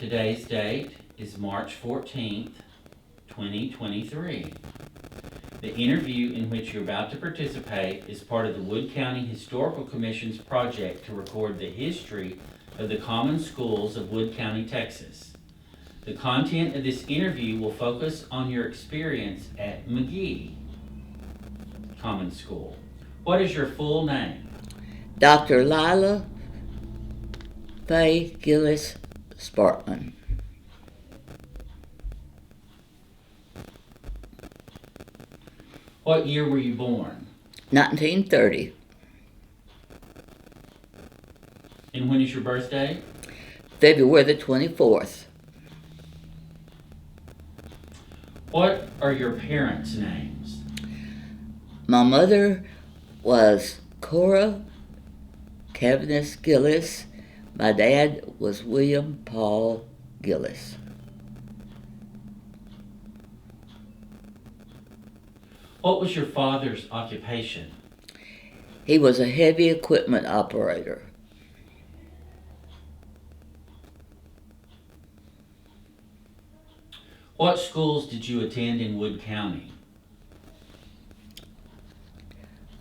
Today's date is March 14th, 2023. The interview in which you're about to participate is part of the Wood County Historical Commission's project to record the history of the common schools of Wood County, Texas. The content of this interview will focus on your experience at McGee Common School. What is your full name? Dr. Lila Faye Gillis Sparkman. What year were you born? 1930. And when is your birthday? February the 24th. What are your parents' names? My mother was Cora Cavaniss Gillis. My dad was William Paul Gillis. What was your father's occupation? He was a heavy equipment operator. What schools did you attend in Wood County?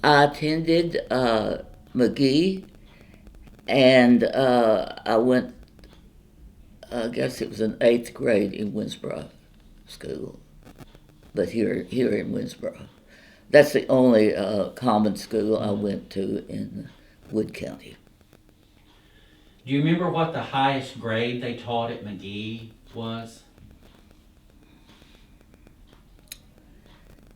I attended McGee, and I went, I guess it was in 8th grade in Winsboro School, but here in Winsboro. That's the only common school I went to in Wood County. Do you remember what the highest grade they taught at McGee was?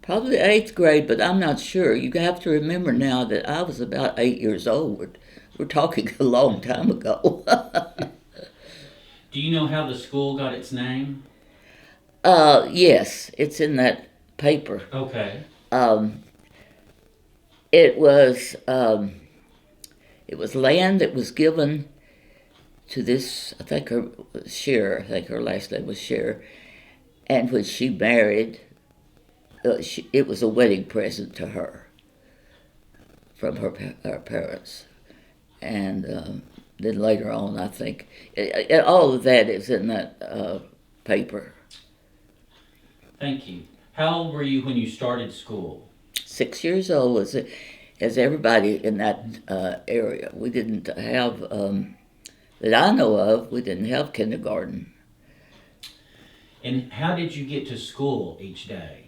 Probably 8th grade, but I'm not sure. You have to remember now that I was about 8 years old. We're talking a long time ago. Do you know how the school got its name? Yes, it's in that paper. Okay. It was land that was given to this, I think her Scherer, I think her last name was Scherer, and when she married, it was a wedding present to her from her parents. And then later on, I think, all of that is in that paper. Thank you. How old were you when you started school? 6 years old, as everybody in that area. We didn't have, that I know of, we didn't have kindergarten. And how did you get to school each day?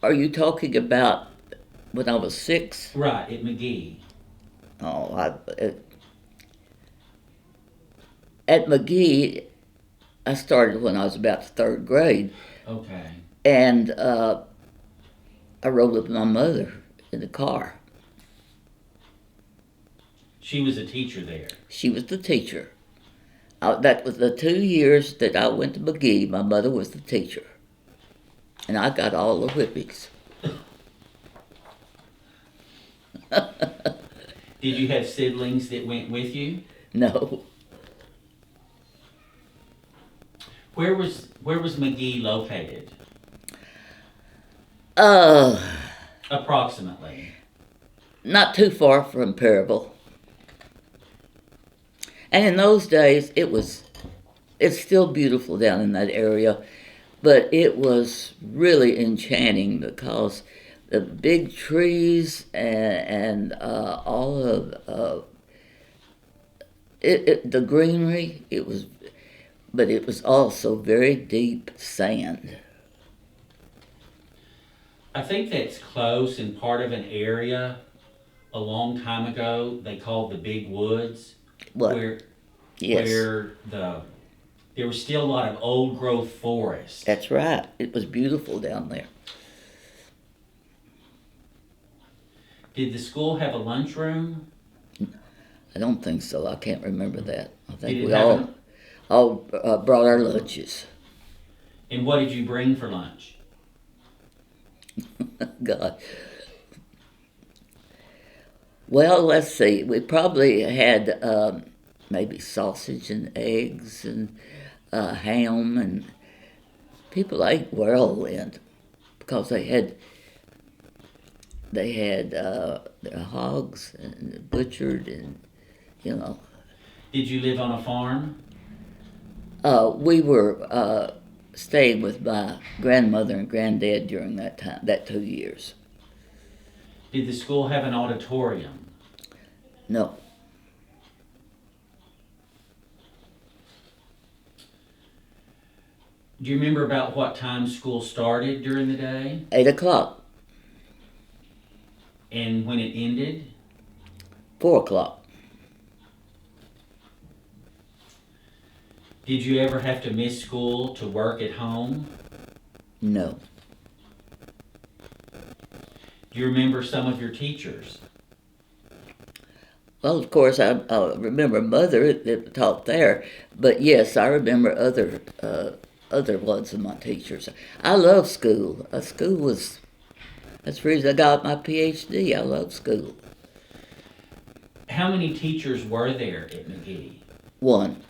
Are you talking about when I was 6? Right, at McGee. Oh, at McGee, I started when I was about 3rd grade. Okay. And I rode with my mother in the car. She was a teacher there. She was the teacher. That was the 2 years that I went to McGee. My mother was the teacher. And I got all the whippings. Did you have siblings that went with you? No. Where was McGee located? Approximately. Not too far from Perryville. And in those days, it's still beautiful down in that area, but it was really enchanting because the big trees and all of the greenery, but it was also very deep sand. I think that's close and part of an area a long time ago they called the Big Woods. What? Yes. Where there was still a lot of old growth forest. That's right. It was beautiful down there. Did the school have a lunchroom? I don't think so. I can't remember that. I think Did it we have all brought our lunches. And what did you bring for lunch? God. Well, let's see. We probably had maybe sausage and eggs and ham, and people ate well then because they had their hogs and butchered, and Did you live on a farm? We were staying with my grandmother and granddad during that time, that 2 years. Did the school have an auditorium? No. Do you remember about what time school started during the day 8 o'clock, and when it ended? 4 o'clock. Did you ever have to miss school to work at home? No. Do you remember some of your teachers? Well, of course, I remember Mother that taught there, but yes, I remember other ones of my teachers. I love school. That's the reason I got my PhD. I love school. How many teachers were there at McGee? One.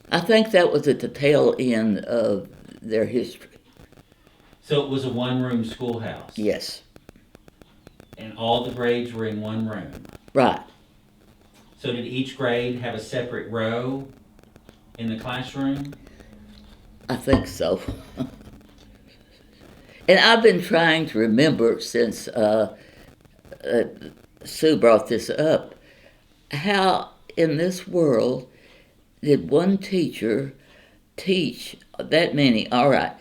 I think that was at the tail end of their history. So it was a one-room schoolhouse? Yes. And all the grades were in one room? Right. So did each grade have a separate row in the classroom? I think so. And I've been trying to remember since Sue brought this up, how in this world did one teacher teach that many? All right,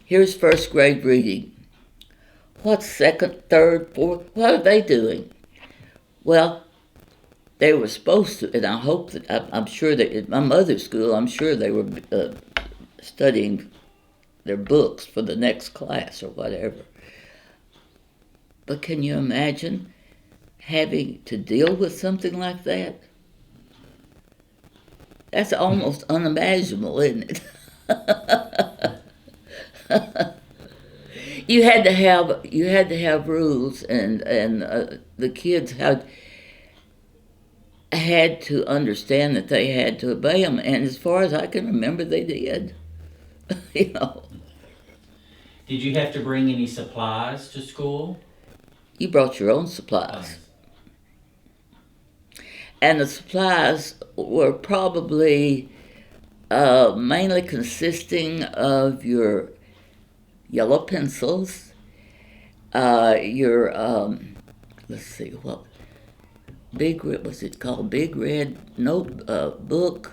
here's first grade reading. What's second, third, fourth? What are they doing? Well, they were supposed to, and I hope that, I'm sure that at my mother's school, I'm sure they were studying their books for the next class or whatever. But can you imagine having to deal with something like that? That's almost unimaginable, isn't it? You had to have rules, and the kids had to understand that they had to obey them. And as far as I can remember, they did. You know. Did you have to bring any supplies to school? You brought your own supplies. And the supplies were probably mainly consisting of your yellow pencils, your, let's see, what, what's it called? Big Red Note book.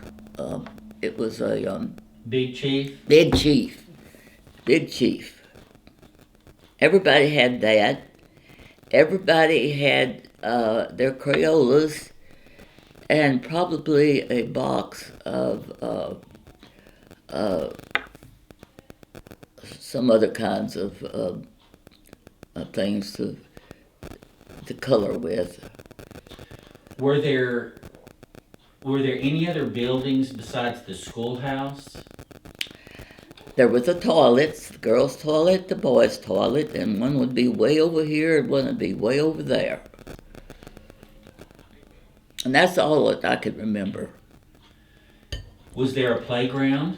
It was a... Big Chief? Big Chief. Big Chief. Everybody had that. Everybody had their Crayolas and probably a box of some other kinds of things to color with. Were there any other buildings besides the schoolhouse? There was the toilets, the girls' toilet, the boys' toilet, and one would be way over here and one would be way over there. And that's all that I could remember. Was there a playground?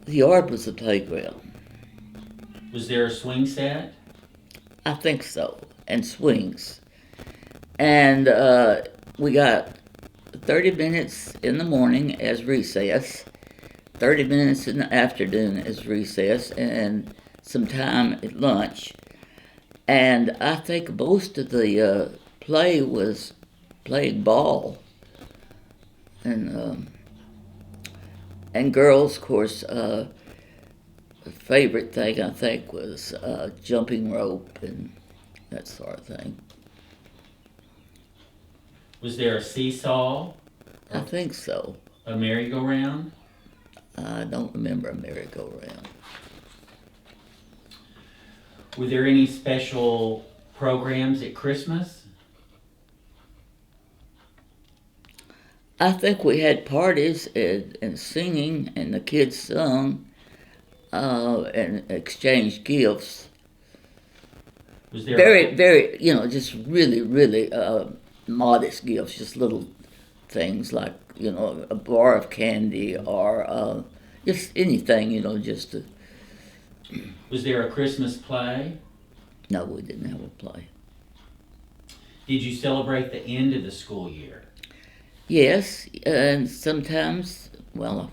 The yard was the playground. Was there a swing set? I think so, and swings. And we got 30 minutes in the morning as recess, 30 minutes in the afternoon as recess, and some time at lunch. And I think most of the play was playing ball. And girls, of course, favorite thing I think was jumping rope and that sort of thing. Was there a seesaw? I think so. A merry-go-round? I don't remember a merry-go-round. Were there any special programs at Christmas? I think we had parties and singing, and the kids sung and exchanged gifts. Was there Very, very, just really, really modest gifts, just little things like, a bar of candy or just anything, just to... Was there a Christmas play? No, we didn't have a play. Did you celebrate the end of the school year? Yes, and sometimes, well,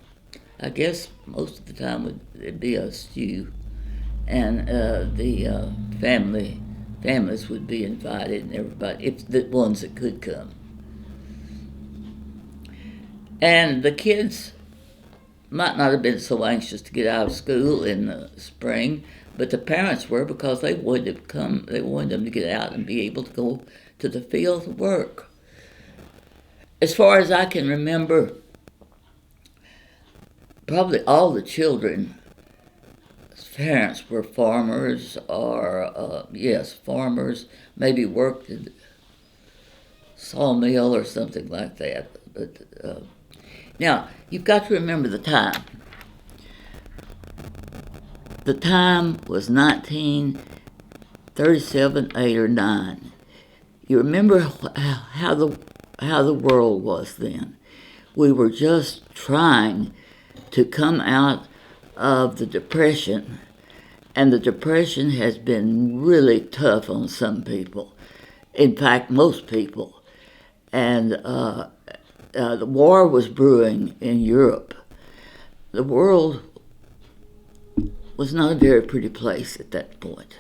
I guess most of the time it'd be a stew, and the families would be invited, and everybody, if the ones that could come, and the kids might not have been so anxious to get out of school in the spring, but the parents were because they wanted to come. They wanted them to get out and be able to go to the field to work. As far as I can remember, probably all the children's parents were farmers, or farmers. Maybe worked at sawmill or something like that. But now you've got to remember the time. The time was 1937, 8, or 9. You remember how the world was then. We were just trying to come out of the Depression, and the Depression has been really tough on some people. In fact, most people. And the war was brewing in Europe. The world was not a very pretty place at that point.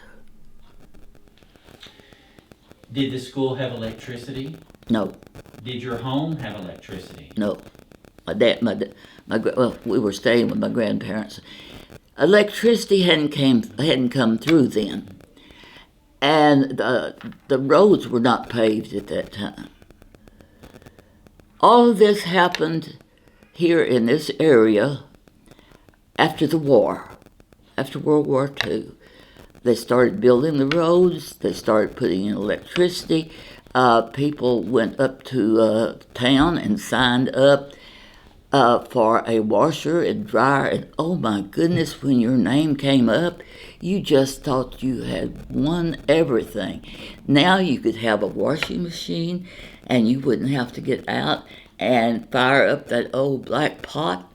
Did the school have electricity? No, Did your home have electricity? no. Well, we were staying with my grandparents. Electricity hadn't come through then, and the roads were not paved at that time. All of this happened here in this area after the war, after World War II. They started building the roads. They started putting in electricity. People went up to town and signed up for a washer and dryer. And oh my goodness, when your name came up, you just thought you had won everything. Now you could have a washing machine and you wouldn't have to get out and fire up that old black pot.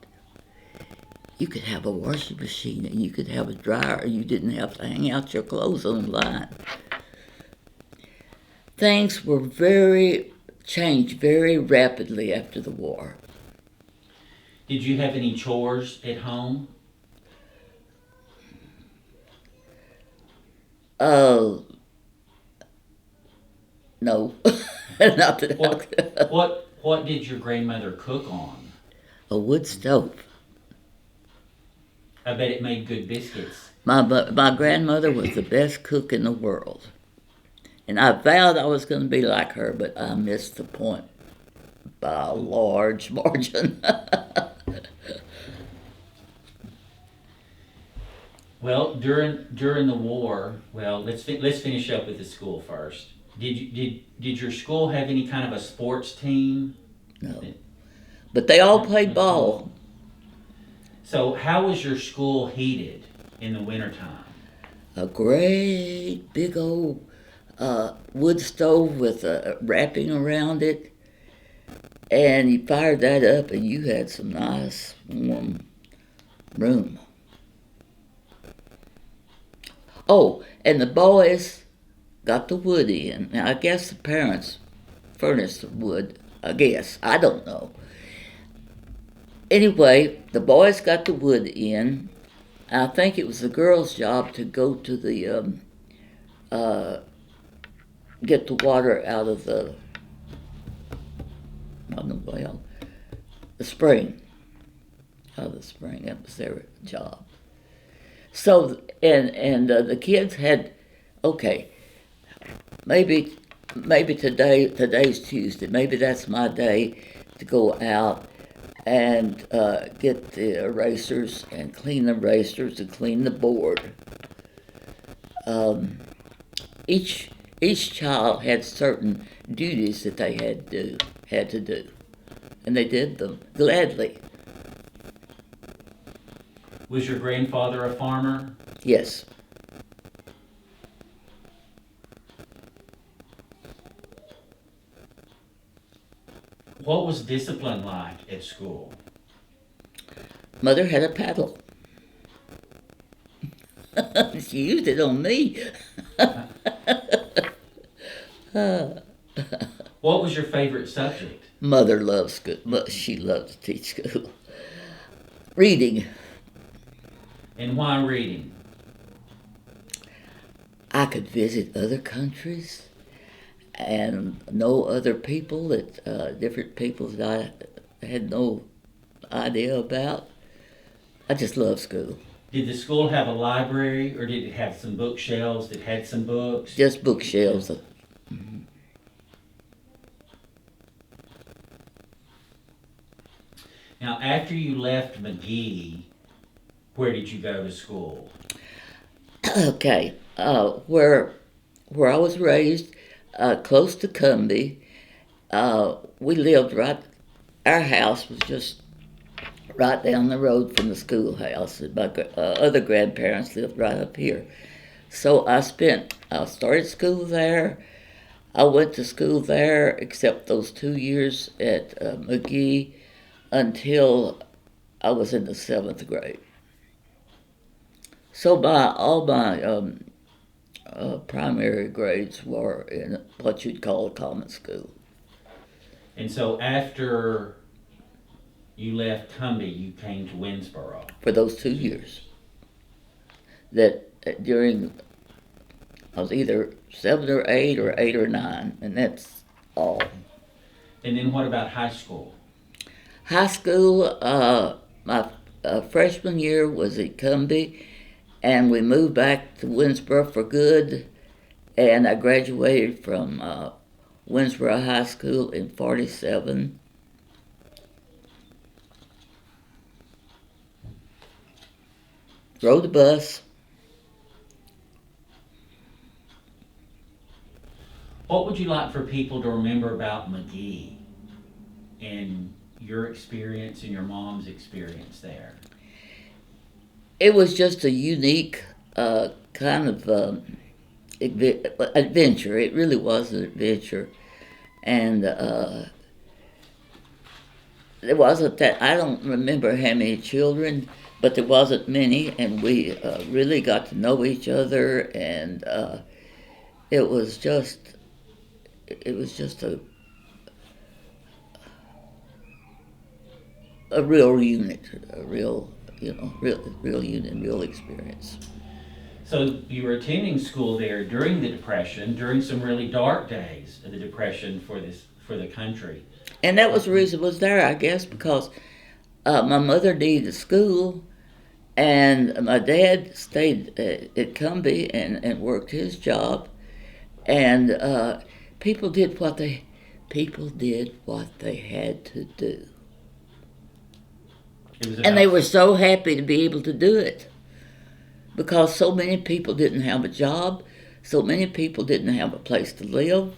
You could have a washing machine and you could have a dryer. You didn't have to hang out your clothes on the line. Things were changed very rapidly after the war. Did you have any chores at home? No. Not that What did your grandmother cook on? A wood stove. I bet it made good biscuits. My grandmother was the best cook in the world. And I vowed I was going to be like her, but I missed the point by a large margin. Well, during the war, well, let's finish up with the school first. Did your school have any kind of a sports team? No. But they all played ball. So how was your school heated in the wintertime? A great big old wood stove with a wrapping around it. And you fired that up and you had some nice warm room. Oh, and the boys got the wood in. Now, I guess the parents furnished the wood. I guess. I don't know. Anyway, the boys got the wood in. I think it was the girls' job to go to the, get the water out of the spring. Out of the spring. That was their job. So, and the kids had, okay, maybe today's Tuesday. Maybe that's my day to go out and get the erasers and clean the erasers and clean the board. Each child had certain duties that they had to do, and they did them gladly. Was your grandfather a farmer? Yes. What was discipline like at school? Mother had a paddle. She used it on me. What was your favorite subject? Mother loves school. She loves to teach school. Reading. And why reading? I could visit other countries and know other people different people that I had no idea about. I just love school. Did the school have a library, or did it have some bookshelves that had some books? Just bookshelves. Now, after you left McGee, where did you go to school? Okay, where I was raised, close to Cumbie, we lived right. Our house was just right down the road from the schoolhouse. My other grandparents lived right up here, so I started school there. I went to school there, except those 2 years at McGee, until I was in the 7th grade. So all my primary grades were in what you'd call a common school. And so after you left Cumbie, you came to Winsboro. For those 2 years, during I was either 7 or 8 or 8 or 9, and that's all. And then what about high school? High school, my freshman year was at Cumbie, and we moved back to Winsboro for good, and I graduated from Winsboro High School in '47. Rode the bus. What would you like for people to remember about McGee and your experience and your mom's experience there? It was just a unique kind of adventure. It really was an adventure. And there wasn't that, I don't remember how many children, but there wasn't many, and we really got to know each other, and it was just a real unit, a real unit, real experience. So you were attending school there during the Depression, during some really dark days of the Depression for the country. And that was the reason it was there, I guess, because my mother needed school, and my dad stayed at Cumbie and worked his job, and people did what they had to do. And they were so happy to be able to do it, because so many people didn't have a job, so many people didn't have a place to live,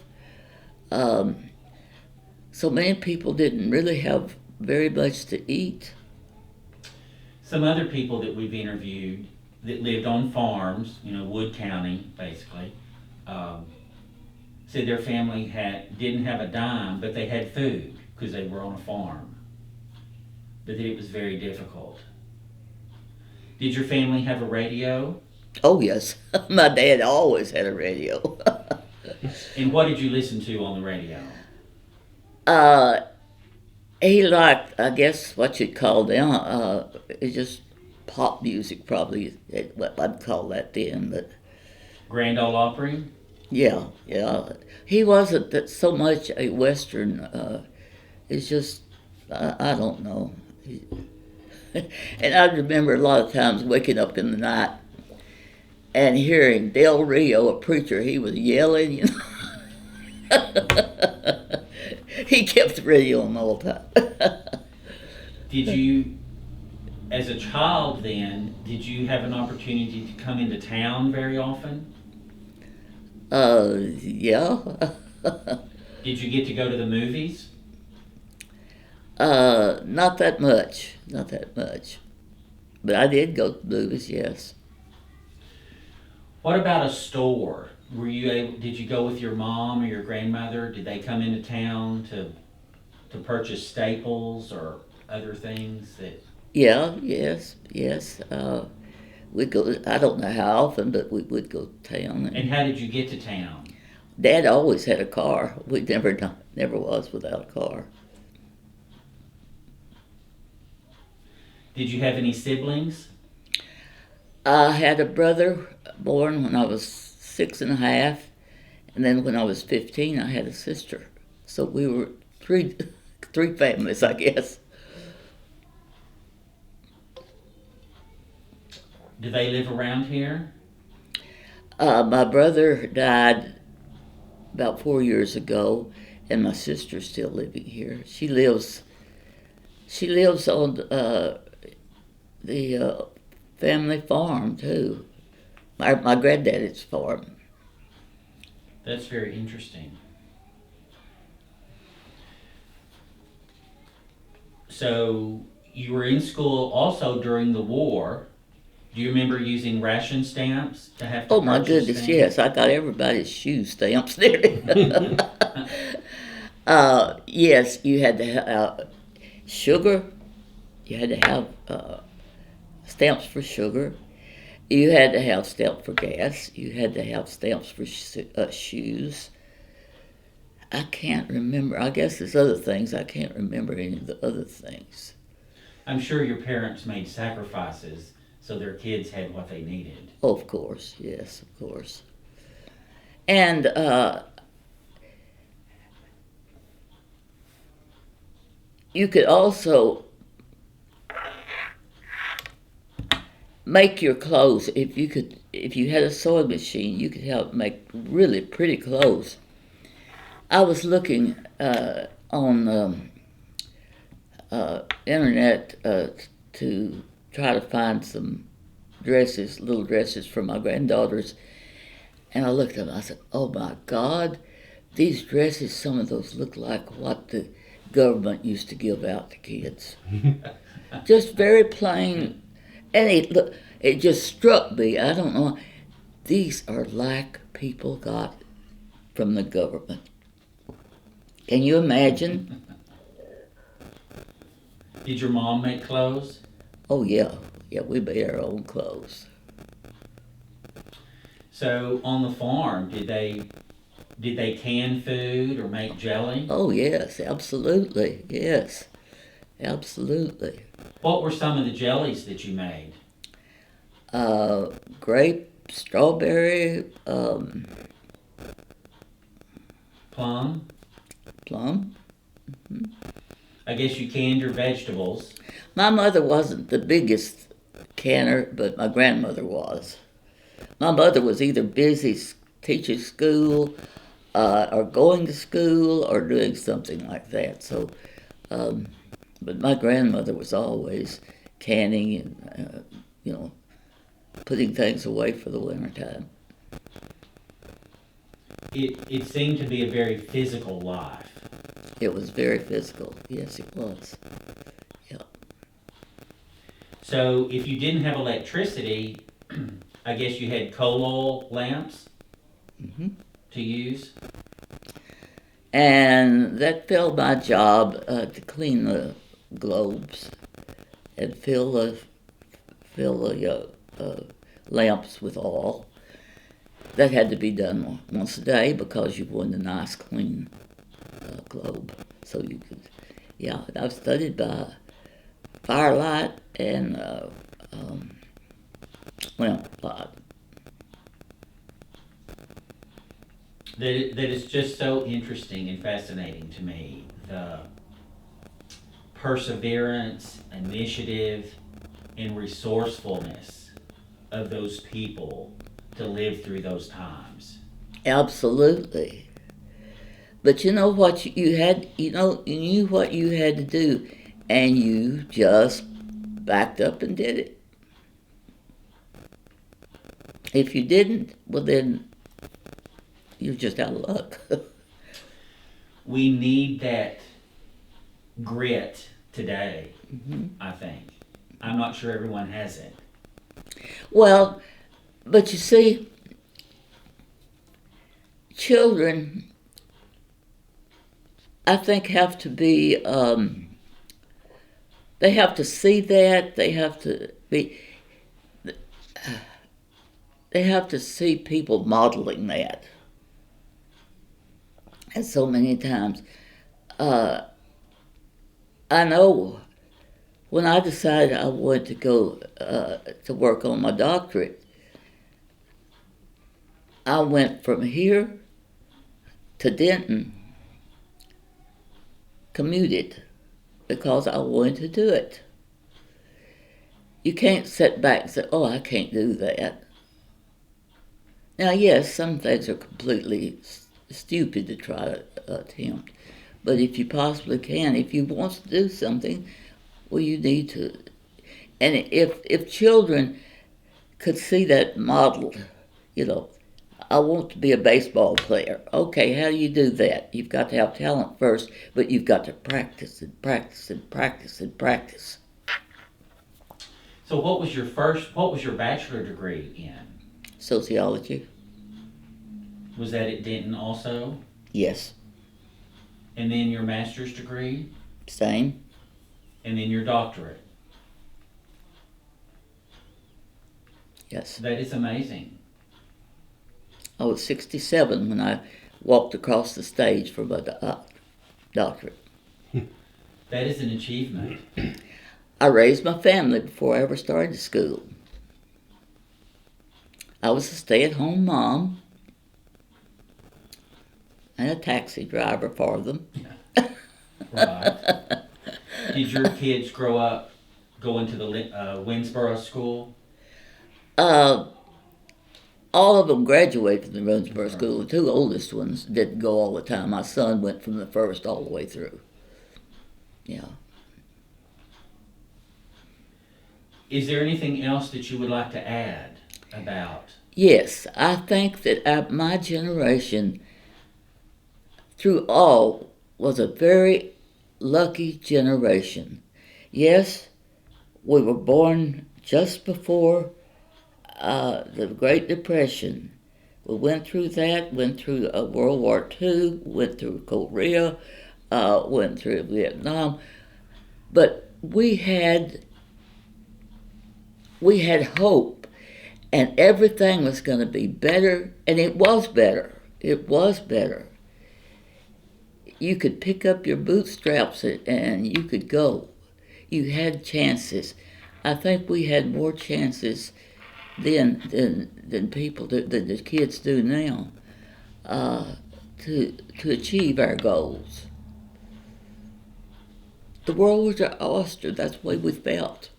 so many people didn't really have very much to eat. Some other people that we've interviewed that lived on farms, Wood County, basically, said their family didn't have a dime, but they had food because they were on a farm. But that it was very difficult. Did your family have a radio? Oh, yes. My dad always had a radio. And what did you listen to on the radio? He liked, I guess, what you'd call now, it's just pop music, probably, what I'd call that then, but... Grand Ole Opry? Yeah. He wasn't so much a Western, it's just, I don't know. And I remember a lot of times waking up in the night and hearing Del Rio, a preacher, he was yelling, He kept the radio on all the time. Did you, as a child then, did you have an opportunity to come into town very often? Yeah. Did you get to go to the movies? Not that much. But I did go to the movies, yes. What about a store? Did you go with your mom or your grandmother? Did they come into town to purchase staples or other things that... Yeah, yes. We'd go, I don't know how often, but we would go to town. And how did you get to town? Dad always had a car. We never was without a car. Did you have any siblings? I had a brother born when I was 6.5, and then when I was 15, I had a sister. So we were three families, I guess. Do they live around here? My brother died about 4 years ago, and my sister's still living here. She lives on the family farm too. My granddaddy's farm. That's very interesting. So you were in school also during the war. Do you remember using ration stamps to have to Oh my purchase goodness, things? yes, I got everybody's shoe stamps there. Yes, you had to have sugar. You had to have stamps for sugar. You had to have stamps for gas. You had to have stamps for shoes. I can't remember. I guess there's other things. I can't remember any of the other things. I'm sure your parents made sacrifices so their kids had what they needed. Oh, of course, yes, of course. And you could also make your clothes. If you had a sewing machine, you could help make really pretty clothes. I was looking on internet to try to find some little dresses for my granddaughters, and I looked at them. I said, "Oh my God, these dresses! Some of those look like what the government used to give out to kids. Just very plain." And it just struck me. I don't know. These are like people got from the government. Can you imagine? Did your mom make clothes? Oh yeah, we made our own clothes. So on the farm, did they can food or make jelly? Oh yes, absolutely, yes, absolutely. What were some of the jellies that you made? Grape, strawberry, Plum? plum. I guess you canned your vegetables. My mother wasn't the biggest canner, but my grandmother was. My mother was either busy teaching school, or going to school, or doing something like that. So, but my grandmother was always canning and, putting things away for the wintertime. It seemed to be a very physical life. It was very physical. Yes, it was. Yeah. So if you didn't have electricity, I guess you had coal oil lamps to use. And that filled my job to clean the globes and fill the lamps with oil. That had to be done once a day because you wanted a nice clean globe. So you could, yeah. I've studied by firelight and lamplight. That is just so interesting and fascinating to me. The perseverance, initiative, and resourcefulness of those people to live through those times. Absolutely. But you know what you had, you knew what you had to do, and you just backed up and did it. If you didn't, well then you're just out of luck. We need that grit today, I think. I'm not sure everyone has it. Well, but you see, children, I think, have to be, they have to see that, they have to see people modeling that. and so many times. Uh, I know when I decided I wanted to go to work on my doctorate, I went from here to Denton, commuted, because I wanted to do it. You can't sit back and say, oh, I can't do that. Now, yes, some things are completely stupid to try to attempt, but if you possibly can, if you want to do something, well, you need to. And if children could see that modeled, you know, I want to be a baseball player. Okay, how do you do that? You've got to have talent first, but you've got to practice and practice and practice and practice. So what was your bachelor degree in? Sociology, Was that at Denton also? yes, And then your master's degree? same. And then your doctorate? Yes. That is amazing. I was 67 when I walked across the stage for my doctorate. That is an achievement. I raised my family before I ever started school. I was a stay-at-home mom and a taxi driver for them. Right. Did your kids grow up going to the Winsboro school? Uh, all of them graduated from the Roonsboro School. The two oldest ones didn't go all the time. My son went from the first all the way through. Yeah. Is there anything else that you would like to add about? Yes, I think that my generation, through all, was a very lucky generation. Yes, we were born just before the Great Depression. We went through that, went through World War II, went through Korea, went through Vietnam, but we had hope, and everything was going to be better, and it was better. It was better. You could pick up your bootstraps and you could go. You had chances. I think we had more chances then than people than the kids do now to achieve our goals. The world was our oyster. That's the way we felt,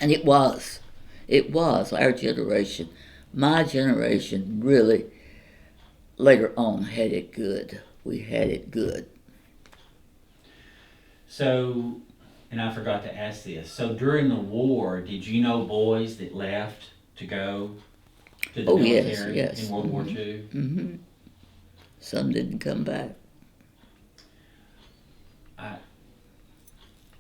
and it was. It was our generation. My generation really later on had it good. We had it good. So, and I forgot to ask this. So during the war, did you know boys that left to go to the Oh, military yes. in World War II? Mm-hmm. Some didn't come back.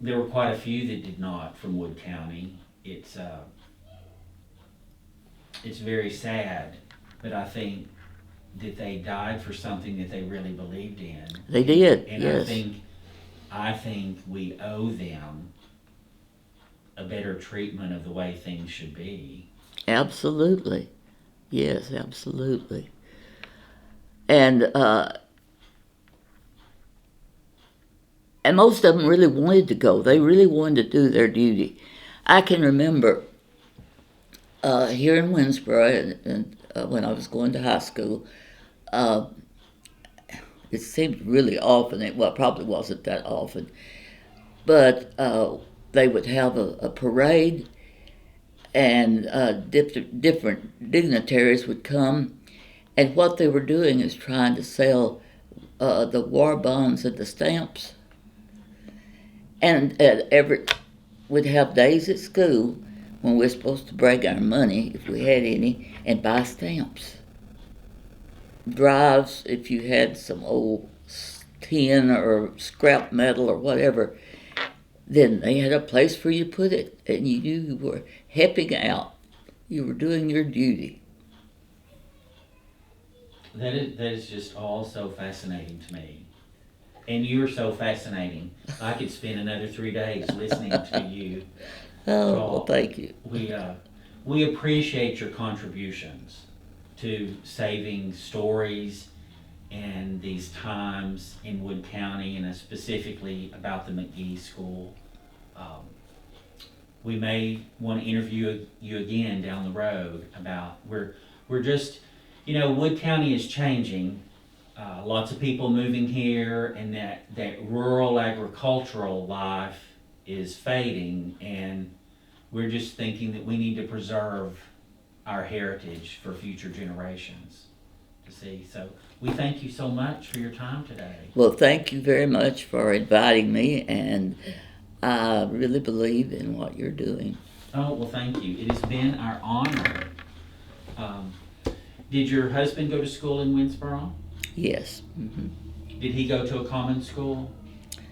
There were quite a few that did not from Wood County. It's very sad, but I think that they died for something that they really believed in. They did, And yes. I think we owe them a better treatment of the way things should be. Absolutely. Yes, absolutely. And most of them really wanted to go. They really wanted to do their duty. I can remember here in Winsboro, and when I was going to high school, it seemed really often. It probably wasn't that often, but they would have a parade, and different dignitaries would come, and what they were doing is trying to sell the war bonds and the stamps. And we'd have days at school when we were supposed to break our money, if we had any, and buy stamps. Drives, if you had some old tin or scrap metal or whatever, then they had a place for you to put it, and you knew you were helping out. You were doing your duty. That is just all so fascinating to me. And you're so fascinating. I could spend another 3 days listening to you Oh, talk. well, thank you. We appreciate your contributions to saving stories and these times in Wood County, and specifically about the McGee school. We may want to interview you again down the road about we're just, Wood County is changing. Lots of people moving here, and that rural agricultural life is fading, and we're just thinking that we need to preserve our heritage for future generations to see. So we thank you so much for your time today. Well, thank you very much for inviting me, and I really believe in what you're doing. Oh, well, thank you. It has been our honor. Did your husband go to school in Winsboro? Yes. Did he go to a common school?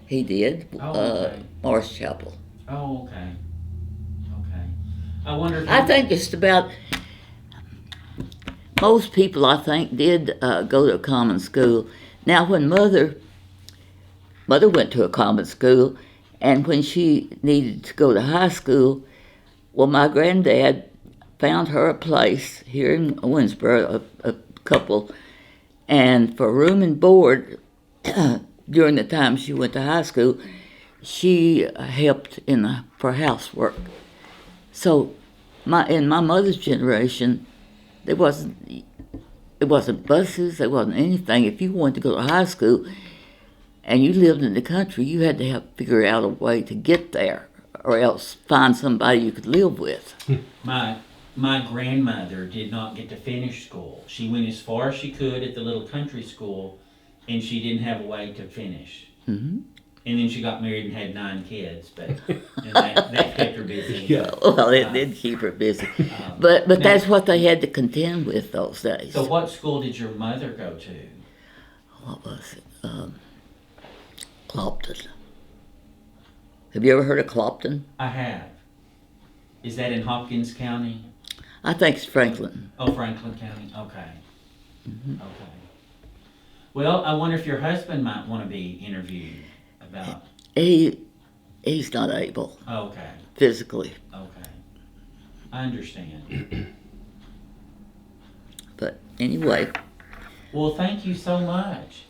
He did. Oh, okay. Morris Chapel. Oh, okay. Okay. I wonder if I think just about most people, I think, did go to a common school. Now, when mother went to a common school, and when she needed to go to high school, well, my granddad found her a place here in Winsboro, a couple, and for room and board during the time she went to high school, she helped for housework. So, in my mother's generation, there wasn't buses, there wasn't anything. If you wanted to go to high school and you lived in the country, you had to figure out a way to get there, or else find somebody you could live with. My grandmother did not get to finish school. She went as far as she could at the little country school, and she didn't have a way to finish. Mm-hmm. And then she got married and had 9 kids, and that kept her busy. Yeah. Well, it did keep her busy. But now, that's what they had to contend with those days. So what school did your mother go to? What was it? Clopton. Have you ever heard of Clopton? I have. Is that in Hopkins County? I think it's Franklin. Oh, Franklin County. Okay. Mm-hmm. Okay. Well, I wonder if your husband might want to be interviewed about. He's not able. Okay. Physically. Okay. I understand. But anyway. Well, thank you so much.